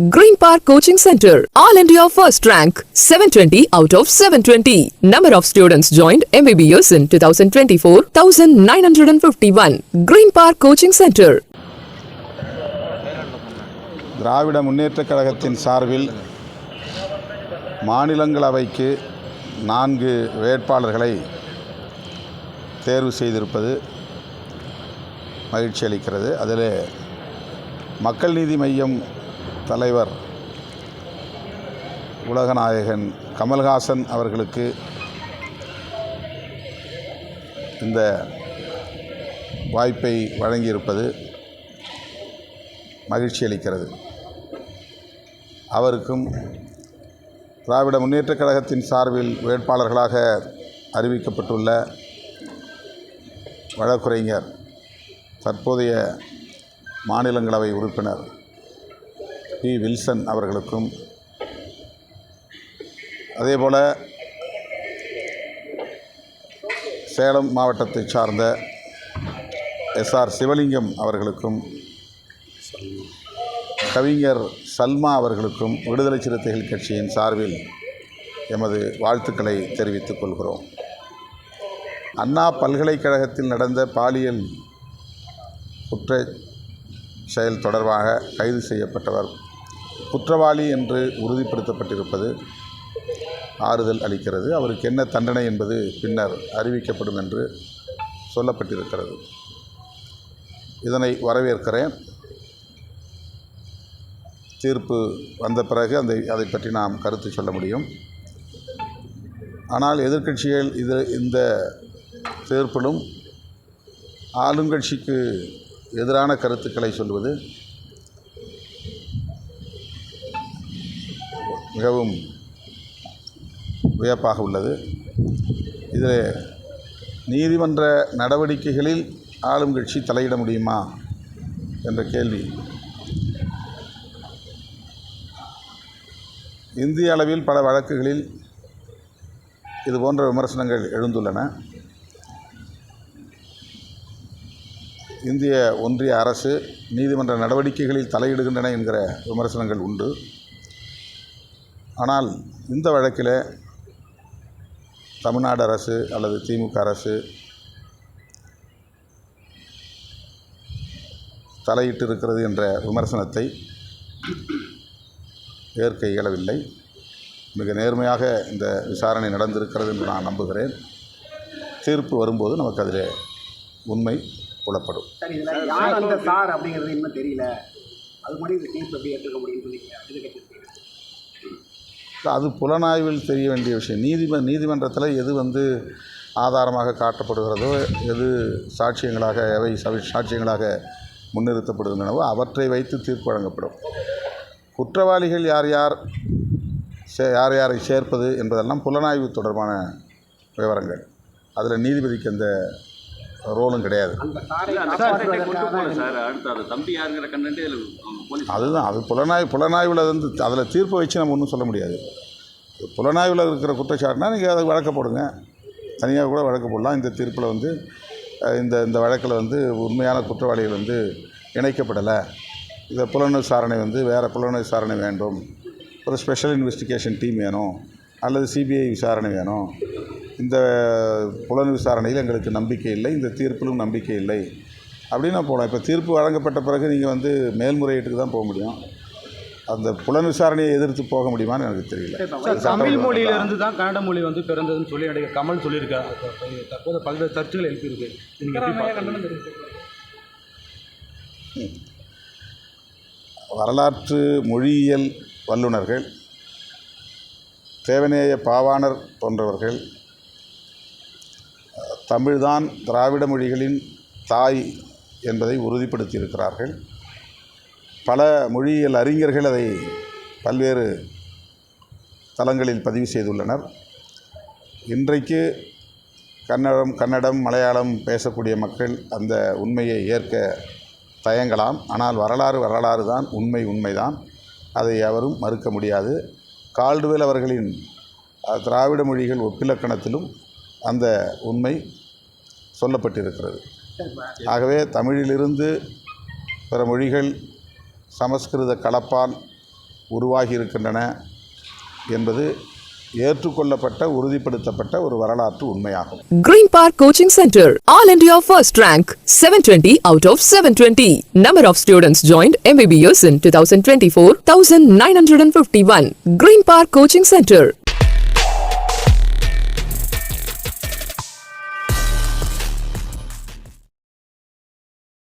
Green Park Coaching Center, All India First Rank, 720 out of 720. Number of students joined MBBS in 2024, 1951. Green Park Coaching Center. திராவிட முன்னேற்றக் கழகத்தின் சார்பில் மாநிலங்களவைக்கு 4 வேட்பாளர்களை தேர்வு செய்திருப்பது மகிழ்ச்சி அளிக்கிறது. அதில் மக்கள் நீதி மய்யம் தலைவர் உலகநாயகன் கமல்ஹாசன் அவர்களுக்கு இந்த வாய்ப்பை வழங்கியிருப்பது மகிழ்ச்சி அளிக்கிறது. அவருக்கும் திராவிட முன்னேற்றக் கழகத்தின் சார்பில் வேட்பாளர்களாக அறிவிக்கப்பட்டுள்ள வழக்குரைஞர் தற்போதைய மாநிலங்களவை உறுப்பினர் பி. வில்சன் அவர்களுக்கும், அதேபோல் சேலம் மாவட்டத்தைச் சார்ந்த எஸ்ஆர் சிவலிங்கம் அவர்களுக்கும், கவிஞர் சல்மா அவர்களுக்கும் விடுதலை சிறுத்தைகள் கட்சியின் சார்பில் எமது வாழ்த்துக்களை தெரிவித்துக் கொள்கிறோம். அண்ணா பல்கலைக்கழகத்தில் நடந்த பாலியல் குற்ற செயல் தொடர்பாக கைது செய்யப்பட்டவர் குற்றவாளி என்று உறுதிப்படுத்தப்பட்டிருப்பது ஆறுதல் அளிக்கிறது. அவருக்கு என்ன தண்டனை என்பது பின்னர் அறிவிக்கப்படும் என்று சொல்லப்பட்டிருக்கிறது. இதனை வரவேற்கிறேன். தீர்ப்பு வந்த பிறகு அதை பற்றி நாம் கருத்து சொல்ல முடியும். ஆனால் எதிர்க்கட்சிகள் இந்த தீர்ப்பிலும் ஆளுங்கட்சிக்கு எதிரான கருத்துக்களை சொல்வது மிகவும் வியப்பாக உள்ளது. இதில் நீதிமன்ற நடவடிக்கைகளில் ஆளுங்கட்சி தலையிட முடியுமா என்ற கேள்வி இந்திய அளவில் பல வழக்குகளில் இதுபோன்ற விமர்சனங்கள் எழுந்துள்ளன. இந்திய ஒன்றிய அரசு நீதிமன்ற நடவடிக்கைகளில் தலையிடுகின்றன என்கிற விமர்சனங்கள் உண்டு. ஆனால் இந்த வழக்கில் தமிழ்நாடு அரசு அல்லது திமுக அரசு தலையிட்டு இருக்கிறது என்ற விமர்சனத்தை ஏற்க இயலவில்லை. மிக நேர்மையாக இந்த விசாரணை நடந்திருக்கிறது என்று நான் நம்புகிறேன். தீர்ப்பு வரும்போது நமக்கு அதில் உண்மை புலப்படும். சார், இதில் யார் அந்த சார் அப்படிங்கிறது இன்னும் தெரியல. அது மாதிரி இந்த தீர்ப்பு எப்படி ஏற்றுக்க முடியும்னு சொல்லி அது புலனாய்வில் தெரிய வேண்டிய விஷயம். நீதிமன்றத்தில் எது ஆதாரமாக காட்டப்படுகிறதோ, எது சாட்சியங்களாக எவை சாட்சியங்களாக முன்னிறுத்தப்படுகின்றனவோ அவற்றை வைத்து தீர்ப்பு வழங்கப்படும். குற்றவாளிகள் யார் யாரை சேர்ப்பது என்பதெல்லாம் புலனாய்வு தொடர்பான விவரங்கள். அதில் நீதிபதிக்கு அந்த ரோலும் கிடையாது. அதுதான் அது புலனாய்வில் அதில் தீர்ப்பை வச்சு நம்ம ஒன்றும் சொல்ல முடியாது. புலனாய்வில் இருக்கிற குற்றச்சாட்டுனா நீங்கள் அதை வழக்க போடுங்க, தனியாக கூட வழக்கு போடலாம். இந்த தீர்ப்பில் இந்த வழக்கில் உண்மையான குற்றவாளிகள் இணைக்கப்படலை, இந்த புலன் விசாரணை வேறு புலன் விசாரணை வேண்டும், ஒரு ஸ்பெஷல் இன்வெஸ்டிகேஷன் டீம் வேணும், அல்லது சிபிஐ விசாரணை வேணும், இந்த புலன் விசாரணையில் எங்களுக்கு நம்பிக்கை இல்லை, இந்த தீர்ப்பிலும் நம்பிக்கை இல்லை அப்படின்னு போகலாம். இப்போ தீர்ப்பு வழங்கப்பட்ட பிறகு நீங்கள் மேல்முறையீட்டுக்கு தான் போக முடியும். அந்த புலன் விசாரணையை எதிர்த்து போக முடியுமான்னு எனக்கு தெரியல. தமிழ் மொழியிலிருந்து தான் கன்னட மொழி பிறந்ததுன்னு சொல்லி நடிகர் கமல் சொல்லியிருக்காரு. தற்போது பல்வேறு சர்ச்சைகள் எழுப்பியிருக்கு. வரலாற்று மொழியியல் வல்லுநர்கள், தேவநேய பாவாணர் போன்றவர்கள் தமிழ்தான் திராவிட மொழிகளின் தாய் என்பதை உறுதிப்படுத்தியிருக்கிறார்கள். பல மொழியியல் அறிஞர்கள் அதை பல்வேறு தளங்களில் பதிவு செய்துள்ளனர். இன்றைக்கு கன்னடம் மலையாளம் பேசக்கூடிய மக்கள் அந்த உண்மையை ஏற்க தயங்கலாம். ஆனால் வரலாறு தான், உண்மைதான். அதை எவரும் மறுக்க முடியாது. கால்டுவெல் அவர்களின் திராவிட மொழிகள் ஒப்பிலக்கணத்திலும் அந்த உண்மை சொல்லப்பட்டிருக்கிறது. ஆகவே தமிழிலிருந்து பிற மொழிகள் சமஸ்கிருத கலப்பால் உருவாகி இருக்கின்றன என்பது ஏற்றுக்கொள்ளப்பட்ட உறுதிப்படுத்தப்பட்ட ஒரு வரலாற்று உண்மையாகும். Green Park Coaching Center, All India First Rank, 720 out of 720. Number of students joined MBBS in 2024, 1951. Green Park Coaching Center.